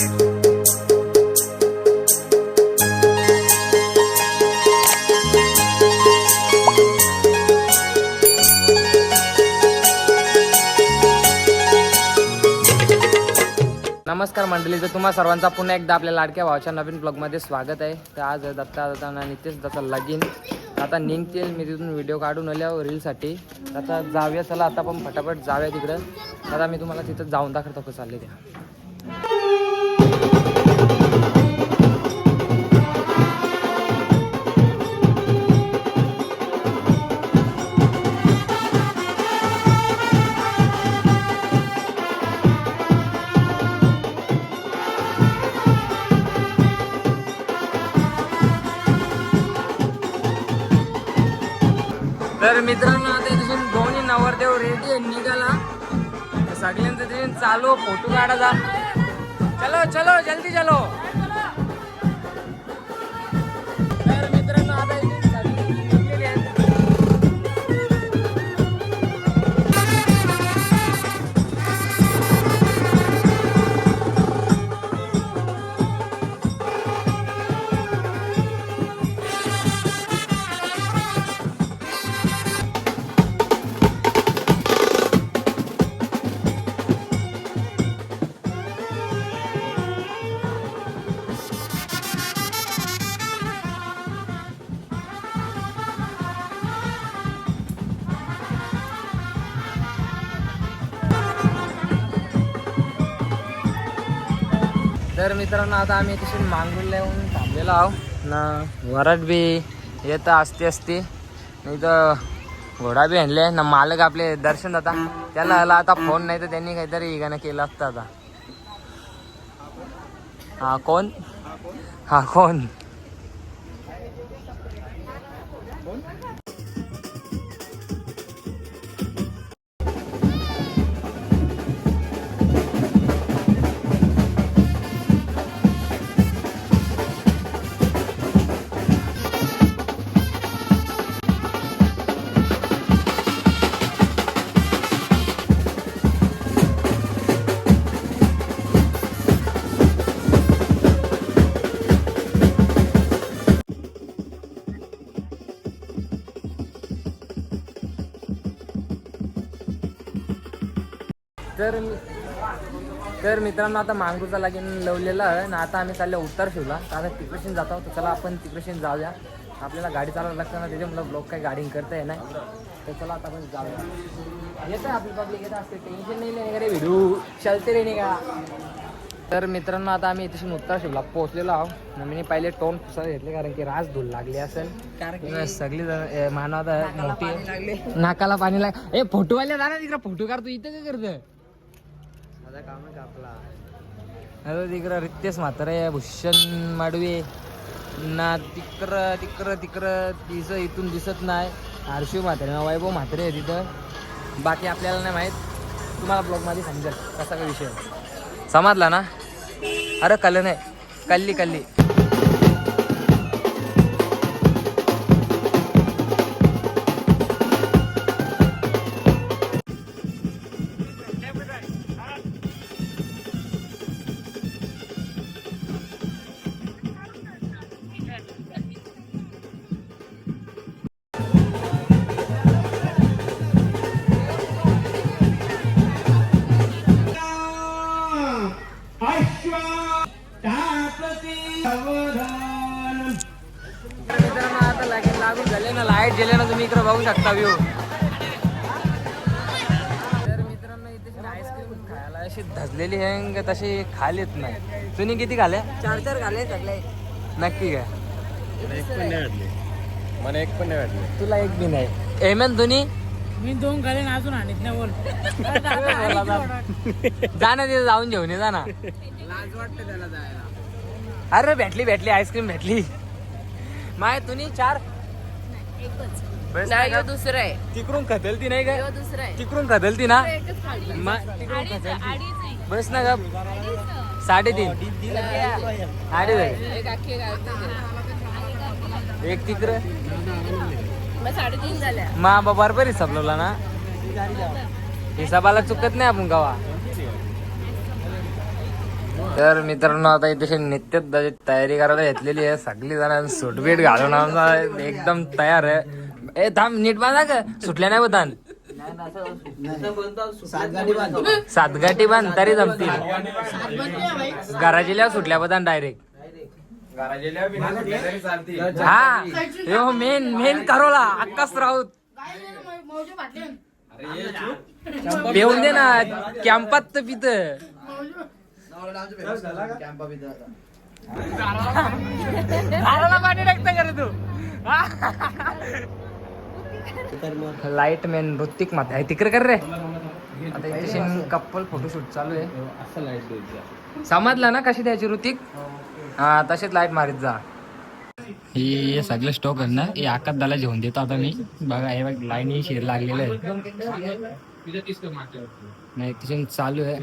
नमस्कार मंडळी, तर तुम्हा सर्वांचा पुन्हा एकदा आपल्या लाडक्या भावाच्या नवीन ब्लॉगमध्ये स्वागत आहे. तर आज दत्ता आणि नितेश दत्ता लगीन आता निघतील. मी तिथून व्हिडिओ काढून आल्यावर रीलसाठी. आता जाऊया, चला आता पण फटाफट जाऊया तिकडं. आता मी तुम्हाला तिथं जाऊन दाखवतो कसं चालले त्या. तर मित्रांनो, आता इथून दोन्ही नवरदेव रेडी आहे निघाला. सगळ्यांचं ट्रेन चालू, फोटो काढायचा. चलो चलो जल्दी चलो. तर मित्रांनो, आता इथून सगळी निघलेली आहेत. तर मित्रांनो, आता आम्ही तशी मांगुरला येऊन थांबलेलो आहो ना. वरात बी येतं असते नाही तर घोडा बी आणले ना. मालक आपले दर्शन होता, त्याला आला आता फोन नाही तर त्यांनी काहीतरी गाणं केलं असतं. आता हा कोण? हा कोण? तर मित्रांनो, आता मांगूरचा लगीन लावलेला आहे ना. आता आम्ही चाललो उत्तर शिवला. आता तिकडे जातो. तर चला आपण तिकडे जाऊया. आपल्याला गाडी चालवायला लागतं ना, त्याच्यामुळे ब्लॉग काही गाडी करता येणार. तर चला आता आपण जाऊया. येतं आपली पब्लिक येतं असते, टेन्शन नाही नाही रे, व्हिडिओ चलते रे नाही का. तर मित्रांनो, आता आम्ही इथे उत्तर शिवला पोहोचलेलो आहोत. मी पहिले टोन पुसायला घेतले कारण की रास धूल लागली असेल. कारण सगळी जण मानवत मोठी नाकाला पाणी लाग. फोटोवाले जा ना तिकडे, फोटो काढतो. इथं काय करतं काम आपला. आता तिकडं रितेश म्हातारे, भूषण माडवे ना. तिकडं तिचं इथून दिसत नाही. हर्षू म्हातारे, वैभव म्हातारे आहे तिथं. बाकी आपल्याला नाही माहीत. तुम्हाला ब्लॉगमध्ये समजेल कसा काय विषय समजला ना. अरे कल नाही, कल्ली. आता लागून झाले ना, लाईट गेले ना. तुम्ही इकडे बघू शकता व्ह्यू. तर मित्रांनो, इथे आईस्क्रीम खायला अशी धजलेली आहे तशी खालीच नाही. तुम्ही किती खाल्या? 4 खाले सगळे. नक्की काय? मला एक पण नाही वाटले. तुला एक बी नाही. एमन तुम्ही? मी 2 खाले ना, अजून आणत नाही. बोल जा ना, तिथे जाऊन घेऊन ये. जा ना. लाज वाटतं त्याला जायला. अरे भेटली आईस्क्रीम भेटली. माय तुम्ही 4 नाही, दुसरं आहे. तिकडून खदलती नाही काय? दुसरं आहे. तिकडून खदलती ना. तिकडून बस ना का 3.5 एक तिकडं. मग 3.5 झाल्या. मा बरोबर हिसाबला ना. हिसाबाला चुकत नाही आपण गावा. तर मित्रांनो आता इथे नित्य तयारी करायला घेतलेली आहे. सगळी जण सूटबीट घालून आमचा एकदम तयार आहे. ए थांब नीट बांधा का सुटल्या नाही बघ सातगाठी बांध तरी जमतील. घराच्या सुटल्या बघ डायरेक्ट. हा यो मेन करोला आकाश राऊत पेऊन दे ना कॅम्पात तर पित पाणी टाकता करे तू. लाईट मॅन ऋतिक माता आहे तिकडे कर रे. आता इथे कपल फोटोशूट चालू आहे. समजला ना कशी द्यायची ऋतिक. हा तसेच लाईट मारीत जा. हे सगळं स्टॉक आहे ना हे आकाश दाला घेऊन देतो आता मी. बघा हे बघ लाईन शेर लागलेलं आहे. नाही तिथे चालू आहे.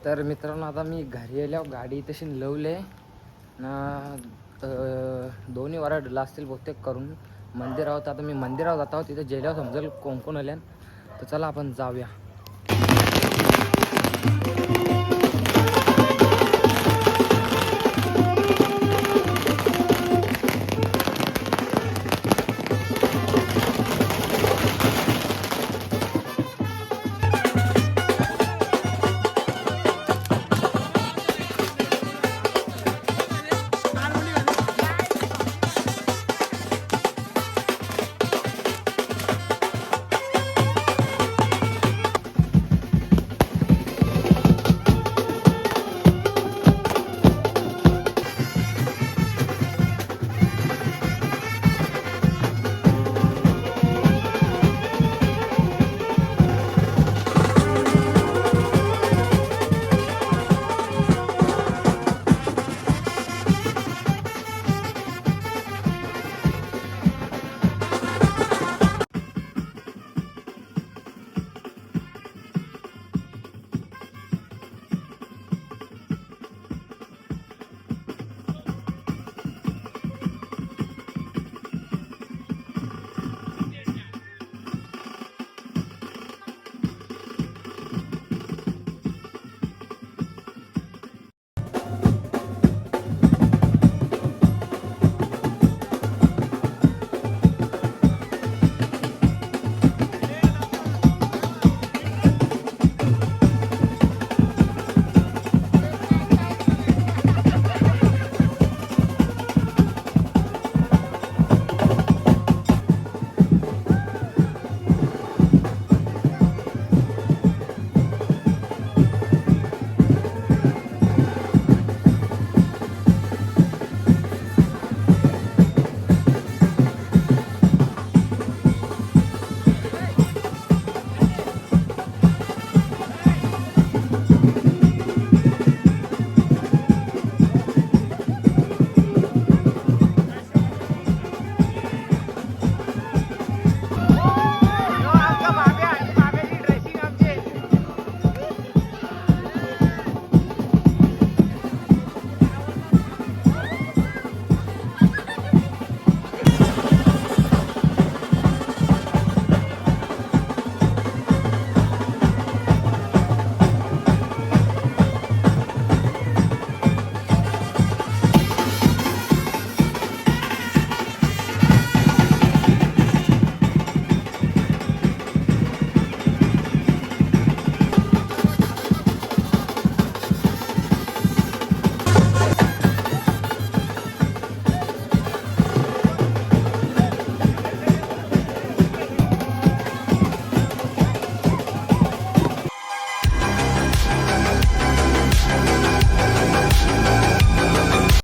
तर मित्रांनो आता मी घरी आल्यावर गाडी तशी लवले ना. दोन्ही वारा ढिला असतील बहुतेक करून. मंदिरावर आता मी मंदिरावर जात आहोत. तिथे जेल्यावर समजेल कोण कोण आल्यान. तर चला आपण जाऊया.